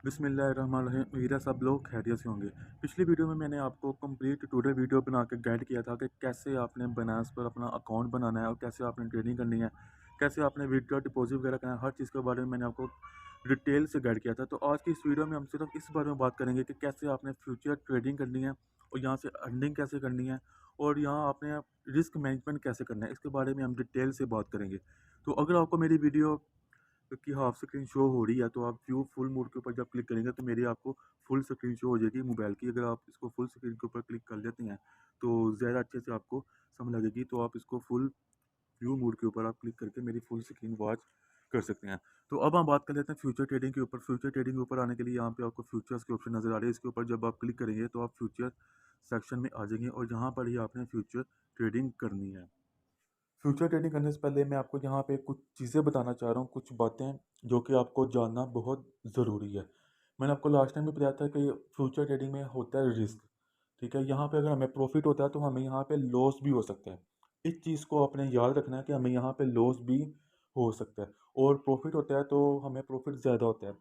बिस्मिल्लाहिर्रहमानिर्रहीम। उम्मीद है सब लोग खैरियत से होंगे। पिछली वीडियो में मैंने आपको कंप्लीट ट्यूटोरियल वीडियो बना के गाइड किया था कि कैसे आपने बायनेंस पर अपना अकाउंट बनाना है और कैसे आपने ट्रेडिंग करनी है, कैसे आपने विथड्रॉ डिपॉजिट वगैरह करना है। हर चीज़ के बारे में मैंने आपको डिटेल से गाइड किया था। तो आज की इस वीडियो में हम सिर्फ इस बारे में बात करेंगे कि कैसे आपने फ्यूचर ट्रेडिंग करनी है और यहाँ से अर्निंग कैसे करनी है और यहाँ आपने रिस्क मैनेजमेंट कैसे करना है, इसके बारे में हम डिटेल से बात करेंगे। तो अगर आपको मेरी वीडियो कि हाफ स्क्रीन शो हो रही है तो आप व्यू फुल मोड के ऊपर जब क्लिक करेंगे तो मेरी आपको फुल स्क्रीन शो हो जाएगी मोबाइल की। अगर आप इसको फुल स्क्रीन के ऊपर क्लिक कर लेते हैं तो ज़्यादा अच्छे से आपको समझ लगेगी। तो आप इसको फुल व्यू मोड के ऊपर आप क्लिक करके मेरी फुल स्क्रीन वॉच कर सकते हैं। तो अब हम बात कर लेते हैं फ्यूचर ट्रेडिंग के ऊपर। फ्यूचर ट्रेडिंग के ऊपर आने के लिए यहाँ पे आपको फ्यूचर्स के ऑप्शन नज़र आ रहे हैं। इसके ऊपर जब आप क्लिक करेंगे तो आप फ्यूचर सेक्शन में आ जाएंगे और यहाँ पर ही आपने फ्यूचर ट्रेडिंग करनी है। फ्यूचर ट्रेडिंग करने से पहले मैं आपको यहाँ पे कुछ चीज़ें बताना चाह रहा हूँ, कुछ बातें जो कि आपको जानना बहुत ज़रूरी है। मैंने आपको लास्ट टाइम भी बताया था कि फ्यूचर ट्रेडिंग में होता है रिस्क। ठीक है, यहाँ पे अगर हमें प्रॉफिट होता है तो हमें यहाँ पे लॉस भी हो सकता है। इस चीज़ को आपने याद रखना है कि हमें यहाँ पे लॉस भी हो सकता है और प्रॉफिट होता है तो हमें प्रॉफिट ज़्यादा होता है।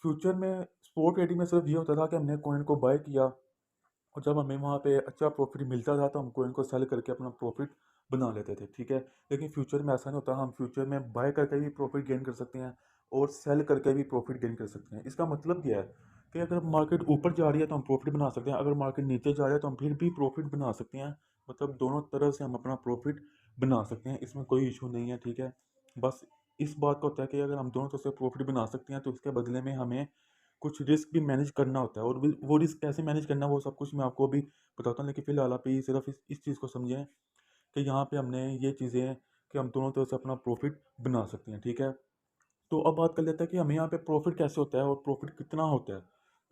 फ्यूचर में स्पॉट ट्रेडिंग में सिर्फ ये होता था कि हमने कॉइन को बाय किया और जब हमें वहाँ पे अच्छा प्रॉफिट मिलता था तो हम कॉइन को सेल करके अपना प्रॉफिट बना लेते थे। ठीक है, लेकिन फ्यूचर में ऐसा नहीं होता। हम फ्यूचर में बाय करके भी प्रॉफिट गेन कर सकते हैं और सेल करके भी प्रॉफिट गेन कर सकते हैं। इसका मतलब क्या है कि अगर मार्केट ऊपर जा रही है तो हम प्रॉफिट बना सकते हैं, अगर मार्केट नीचे जा रही है तो हम फिर भी प्रॉफिट बना सकते हैं। मतलब दोनों तरह से हम अपना प्रॉफिट बना सकते हैं, इसमें कोई इशू नहीं है। ठीक है, बस इस बात का होता है कि अगर हम दोनों तरह से प्रॉफिट बना सकते हैं तो इसके बदले में हमें कुछ रिस्क भी मैनेज करना होता है और वो रिस्क कैसे मैनेज करना है वो सब कुछ मैं आपको अभी बताता हूँ। लेकिन फिलहाल आप ये सिर्फ इस चीज़ को समझें कि यहाँ पे हमने ये चीज़ें कि हम दोनों तरह से अपना प्रॉफिट बना सकते हैं। ठीक है, तो अब बात कर लेते हैं कि हमें यहाँ पे प्रॉफिट कैसे होता है और प्रॉफिट कितना होता है।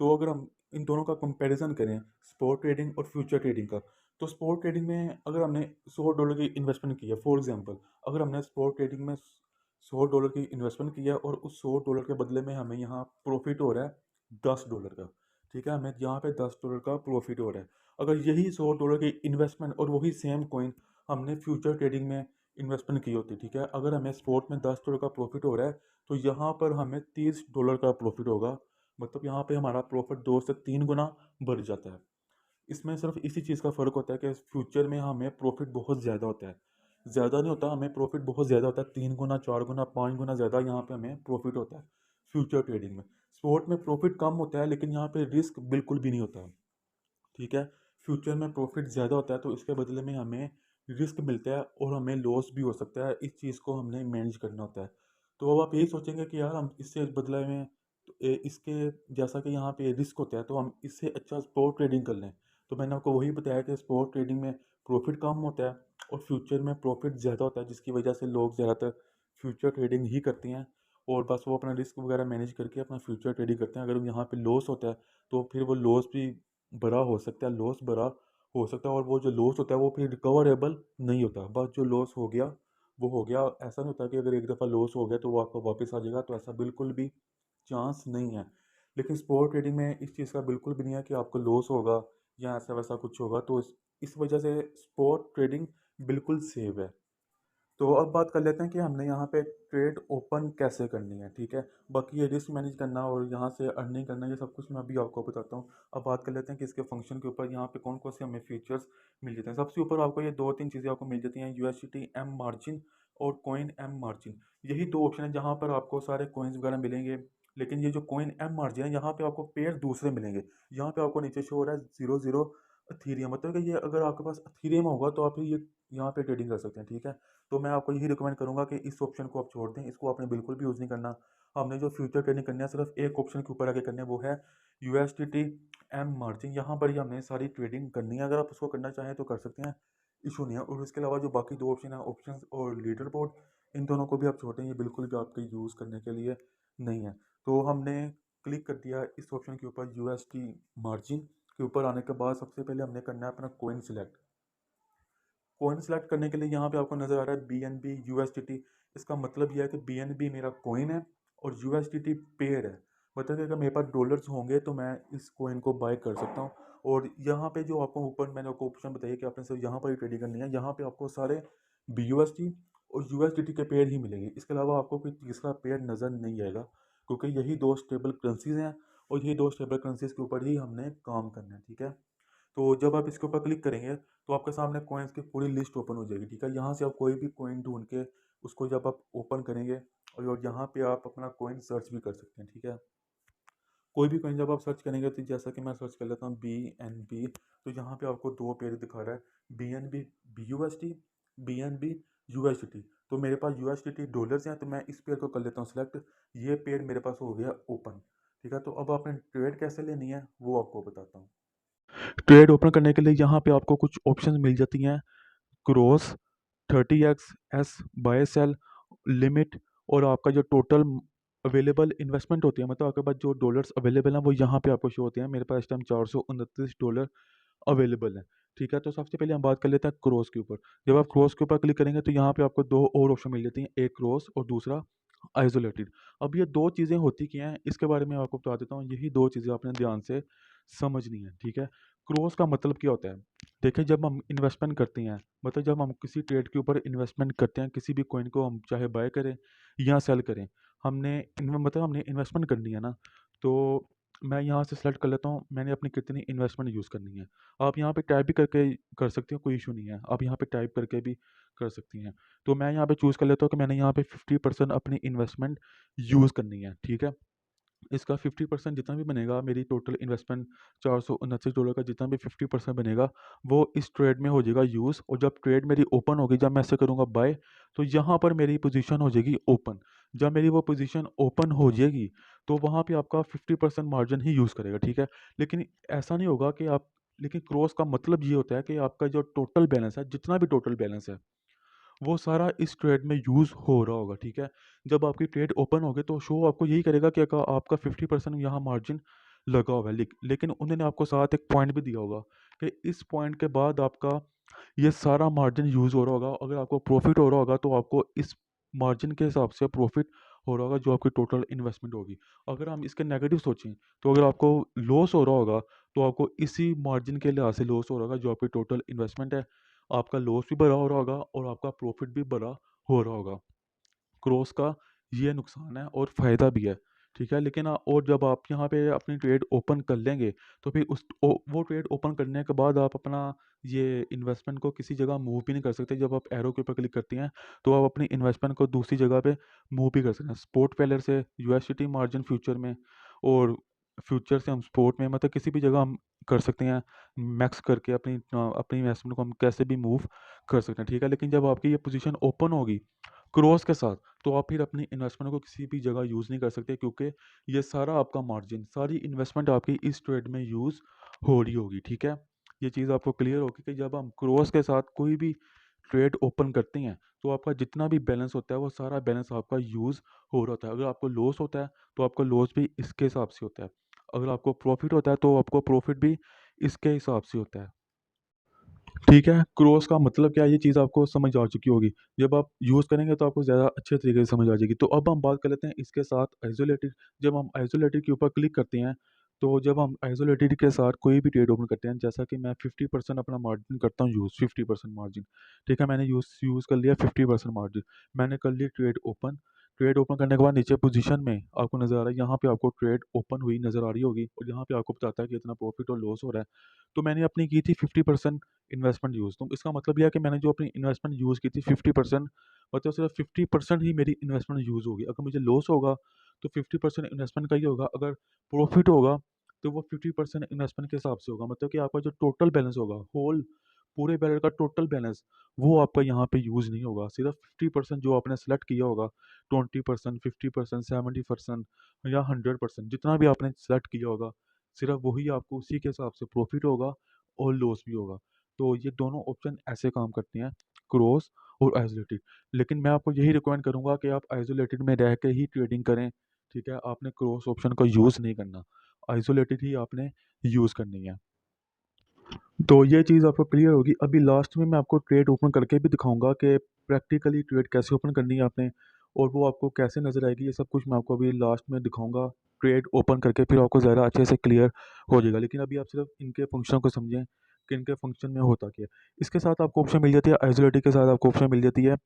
तो अगर हम इन दोनों का कंपैरिजन करें, स्पॉट ट्रेडिंग और फ्यूचर ट्रेडिंग का, तो स्पॉट ट्रेडिंग में अगर हमने $100 की इन्वेस्टमेंट की है, फॉर एग्जांपल अगर हमने स्पॉट ट्रेडिंग में $100 की इन्वेस्टमेंट की है और उस $100 के बदले में हमें यहाँ प्रॉफिट हो रहा है $10 का। ठीक है, हमें यहाँ पे $10 का प्रॉफिट हो रहा है। अगर यही $100 की इन्वेस्टमेंट और वही सेम कॉइन हमने फ्यूचर ट्रेडिंग में इन्वेस्टमेंट की होती, ठीक है, अगर हमें स्पॉट में $10 का प्रॉफिट हो रहा है तो यहाँ पर हमें $30 का प्रॉफिट होगा। मतलब यहाँ पे हमारा प्रॉफिट 2 से 3 गुना बढ़ जाता है। इसमें सिर्फ इसी चीज़ का फ़र्क होता है कि फ्यूचर में हमें प्रॉफिट बहुत ज़्यादा होता है। ज़्यादा नहीं होता, हमें प्रॉफिट बहुत ज़्यादा होता है, 3 गुना, 4 गुना, 5 गुना ज़्यादा यहाँ पे हमें प्रॉफिट होता है फ्यूचर ट्रेडिंग में। स्पॉट में प्रॉफिट कम होता है लेकिन यहाँ पे रिस्क बिल्कुल भी नहीं होता है। ठीक है, फ्यूचर में प्रॉफिट ज़्यादा होता है तो इसके बदले में हमें रिस्क मिलता है और हमें लॉस भी हो सकता है। इस चीज़ को हमने मैनेज करना होता है। तो अब आप यही सोचेंगे कि यार हम इससे बदले में तो इसके जैसा कि यहाँ पे रिस्क होता है तो हम इससे अच्छा स्पॉट ट्रेडिंग कर लें। तो मैंने आपको वही बताया कि स्पॉट ट्रेडिंग में प्रॉफिट कम होता है और फ्यूचर में प्रॉफिट ज़्यादा होता है, जिसकी वजह से लोग ज़्यादातर फ्यूचर ट्रेडिंग ही करते हैं और बस वो अपना रिस्क वगैरह मैनेज करके अपना फ्यूचर ट्रेडिंग करते हैं। अगर यहाँ पे लॉस होता है तो फिर वो लॉस भी बड़ा हो सकता है, लॉस बड़ा हो सकता है और वो जो लॉस होता है वो फिर रिकवरेबल नहीं होता। बस जो लॉस हो गया वो हो गया। ऐसा नहीं होता कि अगर एक दफ़ा लॉस हो गया तो वो आपको वापस आ जाएगा, तो ऐसा बिल्कुल भी चांस नहीं है। लेकिन स्पॉट ट्रेडिंग में इस चीज़ का बिल्कुल भी नहीं है कि आपको लॉस होगा या ऐसा वैसा कुछ होगा। तो इस वजह से स्पॉट ट्रेडिंग बिल्कुल सेफ है। तो अब बात कर लेते हैं कि हमने यहाँ पे ट्रेड ओपन कैसे करनी है। ठीक है, बाकी ये रिस्क मैनेज करना और यहाँ से अर्निंग करना ये सब कुछ मैं अभी आपको बताता हूँ। अब बात कर लेते हैं कि इसके फंक्शन के ऊपर यहाँ पे कौन कौन से हमें फीचर्स मिल जाते हैं। सबसे ऊपर आपको ये दो तीन चीज़ें आपको मिल जाती हैं, यूएसडीटी एम मार्जिन और कॉइन एम मार्जिन। यही दो ऑप्शन है जहाँ पर आपको सारे कॉइन्स वगैरह मिलेंगे। लेकिन ये जो कॉइन एम मार्जिन है यहाँ पे आपको पेयर दूसरे मिलेंगे। यहाँ पे आपको नीचे शो हो रहा है 00 अथीरियम, मतलब कि ये अगर आपके पास अथीरियम होगा तो आप ये यहाँ पे ट्रेडिंग कर सकते हैं। ठीक है, तो मैं आपको यही रिकमेंड करूँगा कि इस ऑप्शन को आप छोड़ दें, इसको आपने बिल्कुल भी यूज़ नहीं करना। हमने जो फ्यूचर ट्रेडिंग करनी है सिर्फ एक ऑप्शन के ऊपर आके करनी है, वो है यूएसडीटी एम मार्जिन। यहाँ पर ही हमने सारी ट्रेडिंग करनी है। अगर आप उसको करना चाहें तो कर सकते हैं, इशू नहीं है। और इसके अलावा जो बाकी दो ऑप्शन है, ऑप्शन और लीडर बोर्ड, इन दोनों को भी आप छोड़ दें, ये बिल्कुल भी आपके यूज़ करने के लिए नहीं है। तो हमने क्लिक कर दिया इस ऑप्शन के ऊपर, यूएसडी मार्जिन के ऊपर आने के बाद सबसे पहले हमने करना है अपना कॉइन सिलेक्ट। कॉइन सेलेक्ट करने के लिए यहाँ पे आपको नज़र आ रहा है BNB USDT। इसका मतलब यह है कि BNB मेरा कॉइन है और USDT पेयर है। मतलब कि अगर मेरे पास डॉलर्स होंगे तो मैं इस कॉइन को बाय कर सकता हूँ। और यहाँ पे जो आपको ऊपर मैंने आपको ऑप्शन बताइए कि आपने सिर्फ यहाँ पर ही ट्रेडिंग करनी है, यहाँ पे आपको सारे BUSD और USDT के पेयर ही मिलेंगे। इसके अलावा आपको कोई तीसरा पेयर नज़र नहीं आएगा। क्योंकि यही दो स्टेबल करेंसीज हैं और यही दो स्टेबल करेंसीज के ऊपर ही हमने काम करना है, ठीक है। तो जब आप इसके ऊपर क्लिक करेंगे तो आपके सामने कॉइन्स की पूरी लिस्ट ओपन हो जाएगी, ठीक है। यहाँ से आप कोई भी कॉइन ढूंढ के उसको जब आप ओपन करेंगे और यहाँ पे आप अपना कॉइन सर्च भी कर सकते हैं, ठीक है। कोई भी कॉइन जब आप सर्च करेंगे तो जैसा कि मैं सर्च कर लेता हूँ BNB, तो यहाँ पे आपको दो पेज दिखा रहा है, BNB BUSD, BNB USDT। तो मेरे पास USDT डॉलर्स हैं तो मैं इस पेयर को कर लेता हूँ सिलेक्ट। ये पेयर मेरे पास हो गया ओपन, ठीक है। तो अब आपने ट्रेड कैसे लेनी है वो आपको बताता हूँ। ट्रेड ओपन करने के लिए यहाँ पे आपको कुछ ऑप्शन मिल जाती हैं, cross, 30x, S, buy sell, limit, और आपका जो टोटल अवेलेबल इन्वेस्टमेंट होती है, मतलब आपके पास जो डॉलर्स अवेलेबल हैं वो यहाँ पे आपको शो होते हैं। मेरे पास इस टाइम $429 अवेलेबल है, ठीक है। तो सबसे पहले हम बात कर लेते हैं क्रॉस के ऊपर। जब आप क्रॉस के ऊपर क्लिक करेंगे तो यहाँ पे आपको दो और ऑप्शन मिल जाती हैं, एक क्रॉस और दूसरा आइसोलेटेड। अब ये दो चीज़ें होती क्या हैं इसके बारे में आपको बता देता हूँ, यही दो चीज़ें आपने ध्यान से समझनी है, ठीक है। क्रॉस का मतलब क्या होता है? देखिए, जब हम इन्वेस्टमेंट करते हैं, मतलब जब हम किसी ट्रेड के ऊपर इन्वेस्टमेंट करते हैं, किसी भी कॉइन को हम चाहे बाय करें या सेल करें, मतलब हमने इन्वेस्टमेंट करनी है ना। तो मैं यहाँ से सेलेक्ट कर लेता हूँ मैंने अपनी कितनी इन्वेस्टमेंट यूज़ करनी है। आप यहाँ पे टाइप भी करके कर सकते हो, कोई इशू नहीं है, आप यहाँ पे टाइप करके भी कर सकती हैं। तो मैं यहाँ पे चूज़ कर लेता हूँ कि मैंने यहाँ पे 50% अपनी इन्वेस्टमेंट यूज़ करनी है, ठीक है। इसका 50% जितना भी बनेगा, मेरी टोटल इन्वेस्टमेंट $429 का जितना भी 50% बनेगा वो इस ट्रेड में हो जाएगा यूज़। और जब ट्रेड मेरी ओपन होगी, जब मैं ऐसे करूँगा बाय, तो यहाँ पर मेरी पोजीशन हो जाएगी ओपन। जब मेरी वो पोजीशन ओपन हो जाएगी तो वहाँ पे आपका 50% मार्जिन ही यूज़ करेगा, ठीक है। लेकिन ऐसा नहीं होगा कि आप, लेकिन क्रॉस का मतलब ये होता है कि आपका जो टोटल बैलेंस है, जितना भी टोटल बैलेंस है, वो सारा इस ट्रेड में यूज़ हो रहा होगा, ठीक है। जब आपकी ट्रेड ओपन होगी तो शो आपको यही करेगा कि आपका 50% यहाँ मार्जिन लगा हुआ है, लेकिन उन्होंने आपको साथ एक पॉइंट भी दिया होगा कि इस पॉइंट के बाद आपका ये सारा मार्जिन यूज़ हो रहा होगा। अगर आपको प्रॉफिट हो रहा होगा तो आपको इस मार्जिन के हिसाब से प्रॉफिट हो रहा होगा जो आपकी टोटल इन्वेस्टमेंट होगी। अगर हम इसके नेगेटिव सोचें तो अगर आपको लॉस हो रहा होगा तो आपको इसी मार्जिन के लिहाज से लॉस हो रहा होगा जो आपकी टोटल इन्वेस्टमेंट है। आपका लॉस भी बड़ा हो रहा होगा और आपका प्रॉफिट भी बड़ा हो रहा होगा। क्रॉस का ये नुकसान है और फ़ायदा भी है, ठीक है। लेकिन और जब आप यहाँ पे अपनी ट्रेड ओपन कर लेंगे तो फिर वो ट्रेड ओपन करने के बाद आप अपना ये इन्वेस्टमेंट को किसी जगह मूव भी नहीं कर सकते। जब आप एरो के ऊपर क्लिक करते हैं तो आप अपनी इन्वेस्टमेंट को दूसरी जगह पे मूव भी कर सकते हैं, स्पॉट पेलर से यूएसडीटी मार्जिन फ्यूचर में, और फ्यूचर से हम स्पॉट में, मतलब किसी भी जगह हम कर सकते हैं मैक्स करके अपनी इन्वेस्टमेंट को हम कैसे भी मूव कर सकते हैं, ठीक है। लेकिन जब आपकी ये पोजीशन ओपन होगी क्रॉस के साथ तो आप फिर अपनी इन्वेस्टमेंट को किसी भी जगह यूज़ नहीं कर सकते, क्योंकि ये सारा आपका मार्जिन, सारी इन्वेस्टमेंट आपकी इस ट्रेड में यूज़ हो रही होगी, ठीक है। ये चीज़ आपको क्लियर होगी कि जब हम क्रॉस के साथ कोई भी ट्रेड ओपन करते हैं तो आपका जितना भी बैलेंस होता है वो सारा बैलेंस आपका यूज़ हो रहा होता है। अगर आपको लॉस होता है तो आपका लॉस भी इसके हिसाब से होता है, अगर आपको प्रॉफिट होता है तो आपको प्रॉफिट भी इसके हिसाब से होता है, ठीक है। क्रॉस का मतलब क्या है ये चीज़ आपको समझ आ चुकी होगी। जब आप यूज़ करेंगे तो आपको ज़्यादा अच्छे तरीके से समझ आ जाएगी। तो अब हम बात कर लेते हैं इसके साथ आइसोलेटेड। जब हम आइसोलेटेड के ऊपर क्लिक करते हैं तो जब हम आइसोलेटेड के साथ कोई भी ट्रेड ओपन करते हैं, जैसा कि मैं 50% अपना मार्जिन करता हूँ यूज़, 50% मार्जिन, ठीक है। मैंने यूज़ कर लिया 50% मार्जिन, मैंने कर ली ट्रेड ओपन। ट्रेड ओपन करने के बाद नीचे पोजीशन में आपको नज़र आ रहा है, यहाँ पे आपको ट्रेड ओपन हुई नज़र आ रही होगी और यहाँ पे आपको बताता है कि इतना प्रॉफिट और लॉस हो रहा है। तो मैंने अपनी की थी 50% इन्वेस्टमेंट यूज़, तो इसका मतलब यह है कि मैंने जो अपनी इन्वेस्टमेंट यूज़ की थी 50%, मतलब सिर्फ 50% ही मेरी इन्वेस्टमेंट यूज़ होगी। अगर मुझे लॉस होगा तो 50% इन्वेस्टमेंट का ही होगा, अगर प्रॉफिट होगा तो वो 50% इन्वेस्टमेंट के हिसाब से होगा। मतलब कि आपका जो टोटल बैलेंस होगा, होल पूरे बैलेंस का टोटल बैलेंस, वो आपका यहाँ पे यूज़ नहीं होगा। सिर्फ 50% जो आपने सेलेक्ट किया होगा, 20%, 50%, 70% या 100%, जितना भी आपने सेलेक्ट किया होगा, सिर्फ वही आपको उसी के हिसाब से प्रॉफिट होगा और लॉस भी होगा। तो ये दोनों ऑप्शन ऐसे काम करते हैं, क्रॉस और आइसोलेटेड। लेकिन मैं आपको यही रिकमेंड करूँगा कि आप आइसोलेटेड में रह के ही ट्रेडिंग करें, ठीक है। आपने क्रॉस ऑप्शन का यूज़ नहीं करना, आइसोलेटेड ही आपने यूज़ करनी है। तो ये चीज़ आपको क्लियर होगी। अभी लास्ट में मैं आपको ट्रेड ओपन करके भी दिखाऊँगा कि प्रैक्टिकली ट्रेड कैसे ओपन करनी है आपने और वो आपको कैसे नज़र आएगी, ये सब कुछ मैं आपको अभी लास्ट में दिखाऊँगा ट्रेड ओपन करके, फिर आपको ज़्यादा अच्छे से क्लियर हो जाएगा। लेकिन अभी आप सिर्फ इनके फंक्शन को समझें कि इनके फंक्शन में होता क्या है। इसके साथ आपको ऑप्शन मिल जाती है, आइसोलेटेड के साथ आपको ऑप्शन मिल जाती है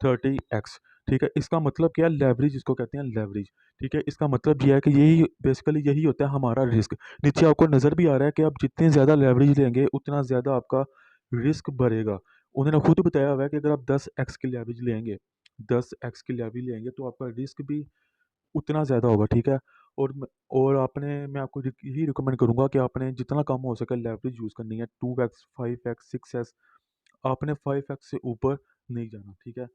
30x। ठीक है, इसका मतलब क्या है, लेवरेज इसको कहते हैं, लेवरेज। ठीक है, इसका मतलब यह है कि यही बेसिकली यही होता है हमारा रिस्क। नीचे आपको नज़र भी आ रहा है कि आप जितने ज़्यादा लेवरेज लेंगे उतना ज़्यादा आपका रिस्क बढ़ेगा। उन्होंने खुद बताया हुआ है कि अगर आप 10x की लेवरेज लेंगे, 10x की लेवरेज लेंगे तो आपका रिस्क भी उतना ज़्यादा होगा। ठीक है, और और आपने मैं आपको यही रिकमेंड करूँगा कि आपने जितना कम हो सके लेवरेज यूज़ करनी है, 2x 5x 6x। आपने 5x से ऊपर नहीं जाना। ठीक है,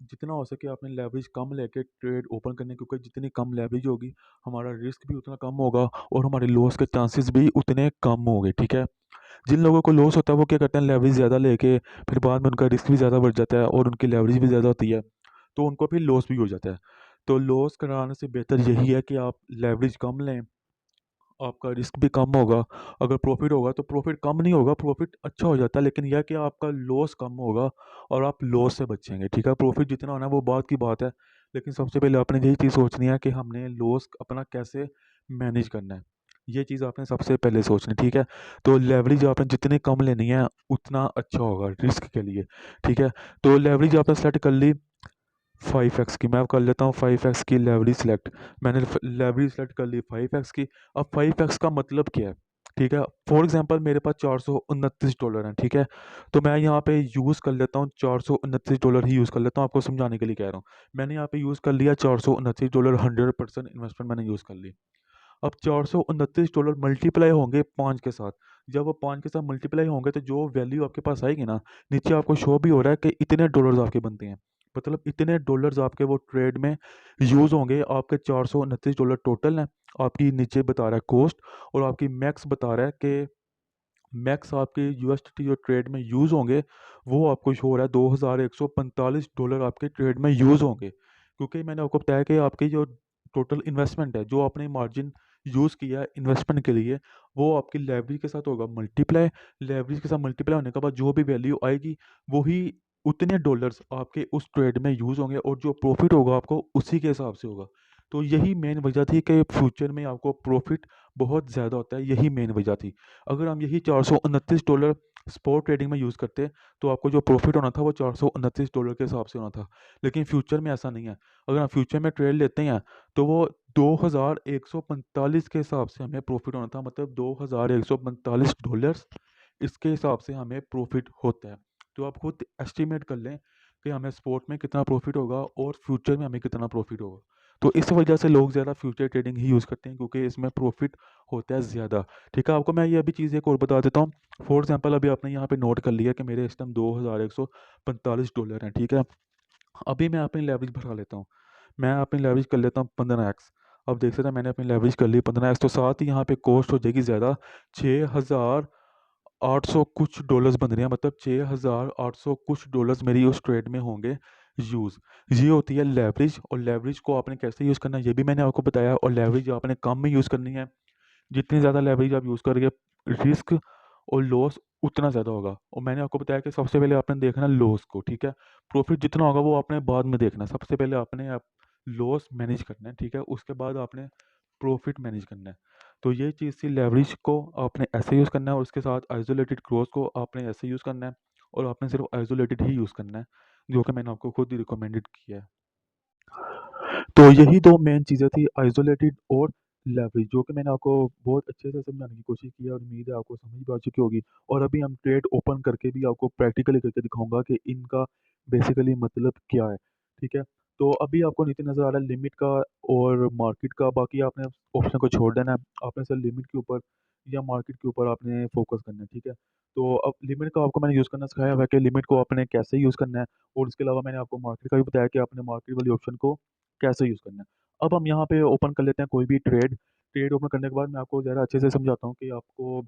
जितना हो सके आपने लेवरेज कम लेके ट्रेड ओपन करने, क्योंकि जितनी कम लेवरेज होगी हमारा रिस्क भी उतना कम होगा और हमारे लॉस के चांसेस भी उतने कम होंगे। ठीक है, जिन लोगों को लॉस होता है वो क्या करते हैं, लेवरेज ज़्यादा लेके फिर बाद में उनका रिस्क भी ज़्यादा बढ़ जाता है और उनकी लेवरेज भी ज़्यादा होती है, तो उनको फिर लॉस भी हो जाता है। तो लॉस कराने से बेहतर यही है कि आप लेवरेज कम लें, आपका रिस्क भी कम होगा। अगर प्रॉफिट होगा तो प्रॉफिट कम नहीं होगा, प्रॉफिट अच्छा हो जाता है, लेकिन यह कि आपका लॉस कम होगा और आप लॉस से बचेंगे। ठीक है, प्रॉफिट जितना होना है वो बात की बात है, लेकिन सबसे पहले आपने यही चीज़ सोचनी है कि हमने लॉस अपना कैसे मैनेज करना है। ये चीज़ आपने सबसे पहले सोचनी। ठीक है, तो लेवरेज आपने जितनी कम लेनी है उतना अच्छा होगा रिस्क के लिए। ठीक है, तो लेवरेज आपने सेलेक्ट कर ली 5x की। मैं अब कर लेता हूँ 5x की लेवरेज सेलेक्ट। मैंने लेवरेज सेलेक्ट कर ली 5x की। अब 5x का मतलब क्या है? ठीक है, फॉर एग्जांपल मेरे पास $429 हैं। ठीक है, तो मैं यहाँ पे यूज़ कर लेता हूँ $429 ही यूज़ कर लेता हूँ, आपको समझाने के लिए कह रहा हूँ। मैंने यहाँ पे यूज़ कर लिया $429, 100% इन्वेस्टमेंट मैंने यूज़ कर ली। अब $429 मल्टीप्लाई होंगे 5 के साथ। जब वो 5 के साथ मल्टीप्लाई होंगे तो जो वैल्यू आपके पास आएगी ना, नीचे आपको शो भी हो रहा है कि इतने डॉलर्स आपके बनते हैं। मतलब इतने डॉलर्स आपके वो ट्रेड में यूज़ होंगे। आपके $429 टोटल हैं। आपकी नीचे बता रहा है कॉस्ट, और आपकी मैक्स बता रहा है कि मैक्स आपके यूएसडीटी जो ट्रेड में यूज़ होंगे वो आपको शो हो रहा है $2145 आपके ट्रेड में यूज़ होंगे। क्योंकि मैंने आपको बताया कि आपकी जो टोटल इन्वेस्टमेंट है, जो आपने मार्जिन यूज़ किया है इन्वेस्टमेंट के लिए, वो आपकी लेवरेज के साथ होगा मल्टीप्लाई। लेवरेज के साथ मल्टीप्लाई होने के बाद जो भी वैल्यू आएगी वही उतने डॉलर्स आपके उस ट्रेड में यूज़ होंगे, और जो प्रॉफिट होगा आपको उसी के हिसाब से होगा। तो यही मेन वजह थी कि फ्यूचर में आपको प्रॉफिट बहुत ज़्यादा होता है, यही मेन वजह थी। अगर हम यही $429 स्पॉट ट्रेडिंग में यूज़ करते तो आपको जो प्रॉफिट होना था वो $429 के हिसाब से होना था। लेकिन फ्यूचर में ऐसा नहीं है। अगर हम फ्यूचर में ट्रेड लेते हैं तो वो 2145 के हिसाब से हमें प्रॉफिट होना था, मतलब $2145 इसके हिसाब से हमें प्रॉफिट होता है। तो आप खुद एस्टिमेट कर लें कि हमें स्पॉट में कितना प्रॉफिट होगा और फ्यूचर में हमें कितना प्रॉफिट होगा। तो इस वजह से लोग ज़्यादा फ्यूचर ट्रेडिंग ही यूज़ करते हैं, क्योंकि इसमें प्रॉफिट होता है ज़्यादा। ठीक है, आपको मैं ये अभी चीज़ एक और बता देता हूँ। फॉर एग्जांपल अभी आपने यहाँ पे नोट कर लिया कि मेरे इस टाइम $2145 हैं। ठीक है, अभी मैं अपनी लेवरेज बढ़ा लेता हूँ। मैं अपनी लेवरेज कर लेता हूँ 15x। अब देख सकते हैं मैंने अपनी लेवरेज कर ली 15x, तो साथ ही यहाँ पे कॉस्ट हो जाएगी ज़्यादा, 6,800 कुछ डॉलर्स बन रहे हैं, मतलब 6,800 कुछ डॉलर्स मेरी उस ट्रेड में होंगे यूज़। ये होती है लेवरेज, और लेवरेज को आपने कैसे यूज़ करना है ये भी मैंने आपको बताया, और लेवरेज आपने कम में यूज़ करनी है। जितनी ज़्यादा लेवरेज आप यूज़ करोगे रिस्क और लॉस उतना ज़्यादा होगा। और मैंने आपको बताया कि सबसे पहले आपने देखना लॉस को। ठीक है, प्रॉफिट जितना होगा वो आपने बाद में देखना है। सबसे पहले आपने आप लॉस मैनेज करना है। ठीक है, उसके बाद आपने प्रॉफिट मैनेज करना है। तो ये चीज़ थी, लेवरेज को आपने ऐसे यूज़ करना है और उसके साथ आइसोलेटेड ग्रोथ को आपने ऐसे यूज़ करना है, और आपने सिर्फ आइसोलेटेड ही यूज़ करना है, जो कि मैंने आपको खुद ही रिकमेंडेड किया है। तो यही दो मेन चीज़ें थी, आइसोलेटेड और लेवरेज, जो कि मैंने आपको बहुत अच्छे से समझाने की कोशिश की है, और उम्मीद है आपको समझ भी आ चुकी होगी। और अभी हम ट्रेड ओपन करके भी आपको प्रैक्टिकली करके दिखाऊंगा कि इनका बेसिकली मतलब क्या है। ठीक है, तो अभी आपको नीचे नज़र आ रहा है लिमिट का और मार्केट का। बाकी आपने ऑप्शन को छोड़ देना है, आपने सर लिमिट के ऊपर या मार्केट के ऊपर आपने फोकस करना है। ठीक है, तो अब लिमिट का आपको मैंने यूज़ करना सिखाया हुआ है कि लिमिट को आपने कैसे यूज़ करना है, और इसके अलावा मैंने आपको मार्केट का भी बताया कि आपने मार्केट वाली ऑप्शन को कैसे यूज़ करना है। अब हम यहाँ पे ओपन कर लेते हैं कोई भी ट्रेड। ट्रेड ओपन करने के बाद मैं आपको ज़रा अच्छे से समझाता हूँ कि आपको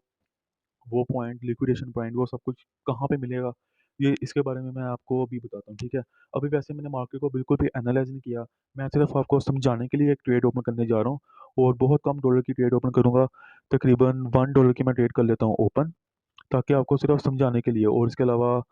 वो पॉइंट, लिक्विडेशन पॉइंट, वो सब कुछ कहाँ पे मिलेगा, ये इसके बारे में मैं आपको अभी बताता हूँ। ठीक है, अभी वैसे मैंने मार्केट को बिल्कुल भी एनालाइज़ नहीं किया, मैं सिर्फ आपको समझाने के लिए एक ट्रेड ओपन करने जा रहा हूँ, और बहुत कम डॉलर की ट्रेड ओपन करूँगा। तकरीबन $1 की मैं ट्रेड कर लेता हूँ ओपन, ताकि आपको सिर्फ समझाने के लिए, और इसके अलावा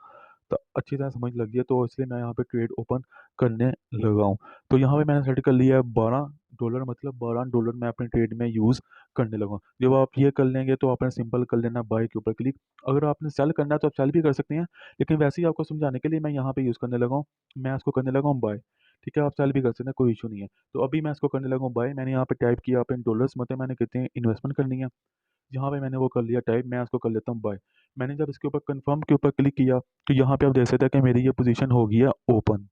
अच्छी तरह समझ लग गई है, तो इसलिए मैं यहाँ पे ट्रेड ओपन करने लगा हूँ। तो यहाँ पे मैंने सेट कर लिया है $12, मतलब $12 मैं अपने ट्रेड में यूज़ करने लगा हूँ। जब आप ये कर लेंगे तो आपने सिंपल कर लेना बाय के ऊपर क्लिक। अगर आपने सेल करना है तो आप सेल भी कर सकते हैं, लेकिन वैसे ही आपको समझाने के लिए मैं यहाँ पे यूज़ करने लगा हूँ। मैं इसको करने लगा हूँ बाय। ठीक है, आप सेल भी कर सकते हैं, कोई इशू नहीं है। तो अभी मैं इसको करने लगा हूँ बाय। मैंने यहाँ पे टाइप किया अपने डॉलर्स, मतलब मैंने कितने इन्वेस्टमेंट करनी है, यहाँ पे मैंने वो कर लिया टाइप। मैं इसको कर लेता हूँ बाय। मैंने जब इसके ऊपर कंफर्म के ऊपर क्लिक किया तो यहाँ पे आप देख सकते हैं कि मेरी ये पोजीशन हो गई है ओपन।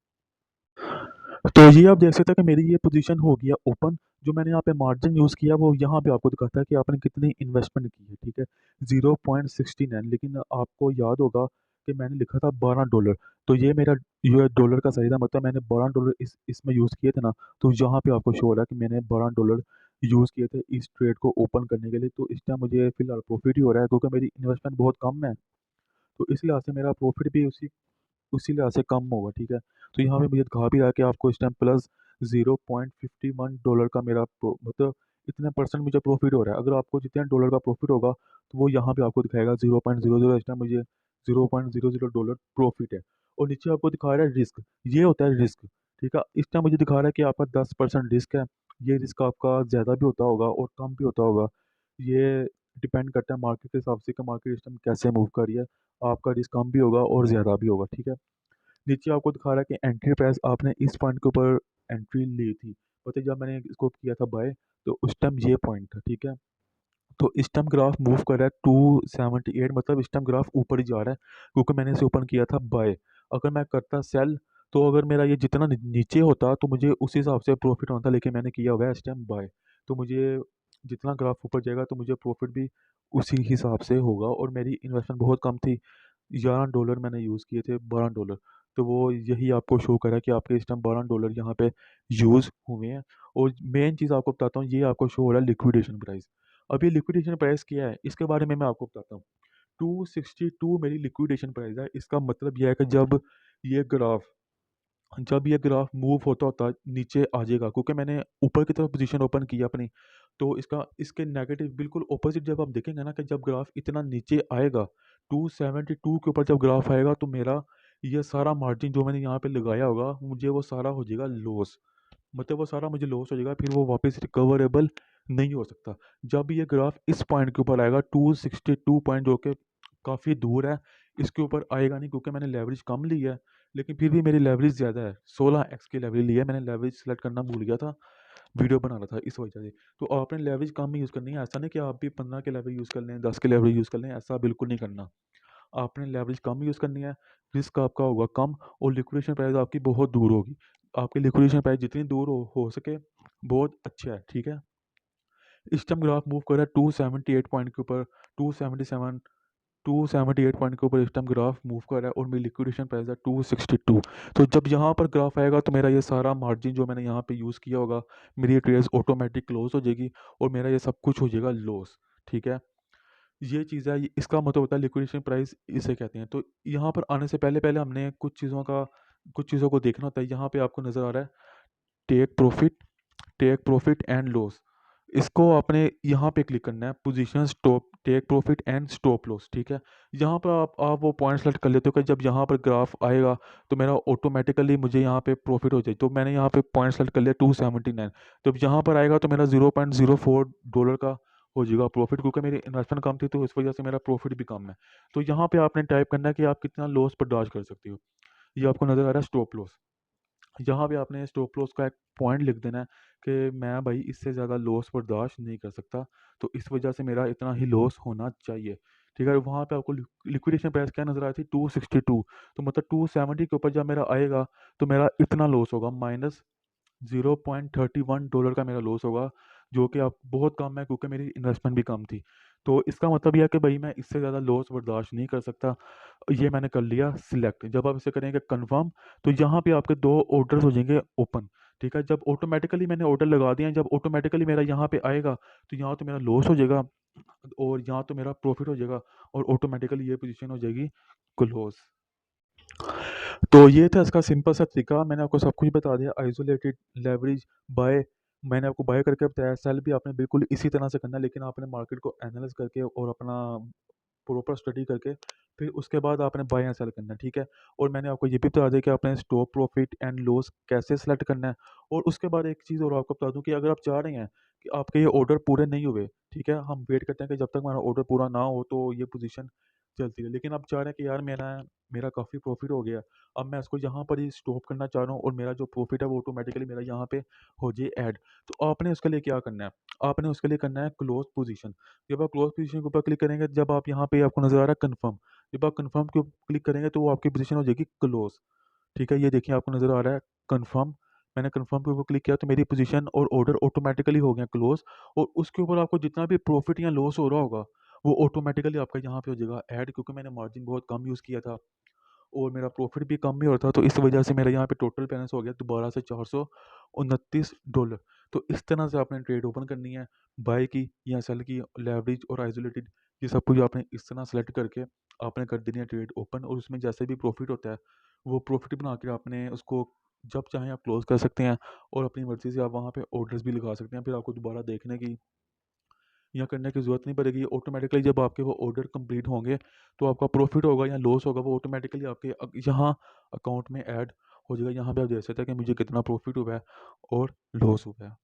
तो ये आप देख सकते हैं कि मेरी ये पोजीशन हो गया ओपन। जो मैंने यहाँ पे मार्जिन यूज़ किया वो यहाँ पे आपको दिखाता है कि आपने कितनी इन्वेस्टमेंट की है। ठीक है, 0.69, लेकिन आपको याद होगा कि मैंने लिखा था $12। तो ये मेरा US डॉलर का सही था, मतलब मैंने $12 इसमें यूज़ किए थे ना। तो यहाँ पे आपको शो हो रहा है कि मैंने $12 यूज़ किए थे इस ट्रेड को ओपन करने के लिए। तो इस टाइम मुझे फिलहाल प्रॉफिट ही हो रहा है, क्योंकि मेरी इन्वेस्टमेंट बहुत कम है। तो इस लिहाज से मेरा प्रॉफिट भी उसी उसी लिहाज से कम होगा। ठीक है, तो यहाँ पे मुझे दिखा भी रहा है कि आपको इस टाइम प्लस $0.51 का मेरा मतलब इतने परसेंट मुझे प्रॉफिट हो रहा है। अगर आपको जितने डॉलर का प्रॉफिट होगा तो वो यहाँ पे आपको दिखाएगा 0.00। इस टाइम मुझे $0.00 प्रॉफिट है। और नीचे आपको दिखा रहा है रिस्क, ये होता है रिस्क। ठीक है, इस टाइम मुझे दिखा रहा है कि आपका 10% रिस्क है। ये रिस्क आपका ज़्यादा भी होता होगा और कम भी होता होगा, ये डिपेंड करता है मार्केट के हिसाब से कि मार्केट इस टाइम कैसे मूव कर रही है। आपका रिस्क कम भी होगा और ज़्यादा भी होगा। ठीक है, नीचे आपको दिखा रहा है कि एंट्री प्राइस आपने इस पॉइंट के ऊपर एंट्री ली थी, मतलब जब मैंने इसको किया था बाय तो उस टाइम ये पॉइंट था। ठीक है, तो इस टाइम ग्राफ मूव कर रहा है 278, मतलब इस टाइम ग्राफ ऊपर ही जा रहा है, क्योंकि मैंने इसे ओपन किया था बाय। अगर मैं करता सेल तो अगर मेरा ये जितना नीचे होता तो मुझे उस हिसाब से प्रॉफिट होता, लेकिन मैंने किया हुआ है इस टाइम बाय। तो मुझे जितना ग्राफ ऊपर जाएगा तो मुझे प्रॉफिट भी उसी हिसाब से होगा। और मेरी इन्वेस्टमेंट बहुत कम थी, $11 मैंने यूज़ किए थे, $12। तो वो यही आपको शो करा कि आपके इस टाइम $12 यहाँ पे यूज़ हुए हैं। और मेन चीज़ आपको बताता हूँ, ये आपको शो हो रहा है लिक्विडेशन प्राइस। अब ये लिक्विडेशन प्राइस क्या है इसके बारे में मैं आपको बताता हूँ। 262 मेरी लिक्विडेशन प्राइस है। इसका मतलब यह है कि ये ग्राफ जब ये ग्राफ मूव होता होता नीचे आ जाएगा, क्योंकि मैंने ऊपर की तरफ पोजीशन ओपन की अपनी, तो इसके नेगेटिव बिल्कुल ऑपोजिट जब आप देखेंगे ना कि जब ग्राफ इतना नीचे आएगा 272 के ऊपर जब ग्राफ आएगा तो मेरा ये सारा मार्जिन जो मैंने यहाँ पे लगाया होगा मुझे वो सारा हो जाएगा लॉस। मतलब वो सारा मुझे लॉस हो जाएगा, फिर वो वापस रिकवरेबल नहीं हो सकता। जब ये ग्राफ इस पॉइंट के ऊपर आएगा 262 पॉइंट, जो कि काफ़ी दूर है, इसके ऊपर आएगा नहीं, क्योंकि मैंने लेवरेज कम ली है। लेकिन फिर भी मेरी लेवरेज ज़्यादा है, 16x की लेवरेज ली है मैंने। लेवरेज सेलेक्ट करना भूल गया था, वीडियो बना रहा था इस वजह से। तो आपने लेवरेज कम ही यूज़ करनी है, ऐसा नहीं कि आप भी 15 के लेवरेज यूज़ कर लें, 10 के लेवरेज यूज़ कर लें, ऐसा बिल्कुल नहीं करना। आपने लेवरेज कम यूज़ करनी है, रिस्क आपका होगा कम, और लिक्विडेशन प्राइस आपकी बहुत दूर होगी। आपकी लिक्विडेशन प्राइस जितनी दूर हो सके बहुत अच्छा है। ठीक है, इस टाइम ग्राफ मूव कर रहा है 278 पॉइंट के ऊपर, 277 278 पॉइंट के ऊपर इस टाइम ग्राफ मूव कर रहा है, और मेरी लिक्विडेशन प्राइस है 262। तो जब यहाँ पर ग्राफ आएगा तो मेरा ये सारा मार्जिन जो मैंने यहाँ पे यूज़ किया होगा, मेरी ये ट्रेड्स ऑटोमेटिक क्लोज हो जाएगी और मेरा ये सब कुछ हो जाएगा लॉस। ठीक है, ये चीज़ है, इसका मतलब होता है लिक्विडेशन प्राइस इसे कहते हैं। तो यहाँ पर आने से पहले पहले हमने कुछ चीज़ों को देखना होता है। यहाँ पे आपको नज़र आ रहा है take profit, take profit and loss. इसको आपने यहाँ पे क्लिक करना है, position stop, take profit and stop loss. ठीक है, यहाँ पर आप वो पॉइंट सेलेक्ट कर लेते हो कि जब यहाँ पर ग्राफ आएगा तो मेरा ऑटोमेटिकली मुझे यहाँ पे प्रॉफिट हो जाए। तो मैंने यहाँ पे पॉइंट सेलेक्ट कर लिया 279। तो यहाँ पर आएगा तो मेरा $0.04 का हो जाएगा प्रॉफिट, क्योंकि मेरी इन्वेस्टमेंट कम थी तो इस वजह से मेरा प्रॉफिट भी कम है। तो यहाँ पे आपने टाइप करना है कि आप कितना लॉस बर्दाश्त कर सकते हो। ये आपको नज़र आ रहा है स्टॉप लॉस। यहाँ पे आपने स्टॉप लॉस का एक पॉइंट लिख देना है कि मैं भाई इससे ज़्यादा लॉस बर्दाश्त नहीं कर सकता, तो इस वजह से मेरा इतना ही लॉस होना चाहिए। ठीक है, वहाँ पे आपको लिक्विडेशन प्राइस क्या नज़र आई थी 262। तो मतलब 270 के ऊपर जब मेरा आएगा तो मेरा इतना लॉस होगा, -$0.31 का मेरा लॉस होगा, जो कि आप बहुत कम है, क्योंकि मेरी इन्वेस्टमेंट भी कम थी। तो इसका मतलब यह है कि भाई मैं इससे ज़्यादा लॉस बर्दाश्त नहीं कर सकता। ये मैंने कर लिया सिलेक्ट। जब आप इसे करेंगे कन्फर्म तो यहाँ पे आपके 2 ऑर्डर्स हो जाएंगे ओपन। ठीक है, जब ऑटोमेटिकली मैंने ऑर्डर लगा दिया है, जब ऑटोमेटिकली मेरा यहाँ पे आएगा तो यहाँ तो मेरा लॉस हो जाएगा और यहाँ तो मेरा प्रॉफिट हो जाएगा, और ऑटोमेटिकली ये पोजीशन हो जाएगी क्लोज। तो ये था इसका सिंपल सा तरीका। मैंने आपको सब कुछ बता दिया, आइसोलेटेड, लेवरेज, बाय मैंने आपको बाय करके बताया, सेल भी आपने बिल्कुल इसी तरह से करना है, लेकिन आपने मार्केट को एनालाइज करके और अपना प्रॉपर स्टडी करके फिर उसके बाद आपने बाय एंड सेल करना है, ठीक है? और मैंने आपको ये भी बता दिया कि आपने स्टॉप प्रॉफिट एंड लॉस कैसे सेलेक्ट करना है। और उसके बाद एक चीज़ और आपको बता दूँ कि अगर आप चाह रहे हैं कि आपके ये ऑर्डर पूरे नहीं हुए, ठीक है? हम वेट करते हैं कि जब तक हमारा ऑर्डर पूरा ना हो तो ये पोज़ीशन चलती है। लेकिन आप चाह रहे हैं कि यार मेरा मेरा काफ़ी प्रॉफिट हो गया, अब मैं इसको यहाँ पर ही स्टॉप करना चाह रहा हूँ और मेरा जो प्रॉफिट है वो ऑटोमैटिकली मेरा यहाँ पे हो जाए ऐड। तो आपने उसके लिए क्या करना है? आपने उसके लिए करना है क्लोज़ पोज़ीशन। जब आप क्लोज़ पोज़ीशन के ऊपर क्लिक करेंगे, जब आप यहाँ पे आपको नज़र आ रहा है कन्फर्म, जब आप कन्फर्म के ऊपर क्लिक करेंगे तो वो आपकी पोज़ीशन हो जाएगी क्लोज़। ठीक है? ये देखिए आपको नज़र आ रहा है कन्फर्म, मैंने कन्फर्म के ऊपर क्लिक किया तो मेरी पोज़ीशन और ऑर्डर ऑटोमैटिकली हो गया क्लोज़। और उसके ऊपर आपको जितना भी प्रॉफिट या लॉस हो रहा होगा, वो ऑटोमैटिकली आपका यहाँ पे हो जाएगा ऐड, क्योंकि मैंने मार्जिन बहुत कम यूज़ किया था और मेरा प्रॉफिट भी कम ही हो रहा था, तो इस वजह से मेरा यहाँ पे टोटल बैलेंस हो गया दोबारा से $429। तो इस तरह से आपने ट्रेड ओपन करनी है, बाय की या सेल की, लेवरेज और आइसोलेटेड, ये सब कुछ आपने इस तरह सेलेक्ट करके आपने कर देनी है ट्रेड ओपन। और उसमें जैसे भी प्रॉफिट होता है, वो प्रॉफिट बना के आपने उसको जब चाहें आप क्लोज़ कर सकते हैं और अपनी मर्ज़ी से आप वहाँ पे ऑर्डर्स भी लगा सकते हैं। फिर आपको दोबारा देखने की या करने की ज़रूरत नहीं पड़ेगी। ऑटोमेटिकली जब आपके वो ऑर्डर कंप्लीट होंगे, तो आपका प्रॉफिट होगा या लॉस होगा, वो ऑटोमेटिकली आपके यहाँ अकाउंट में ऐड हो जाएगा। यहाँ पे आप देख सकते हैं कि मुझे कितना प्रॉफिट हुआ है और लॉस हुआ है।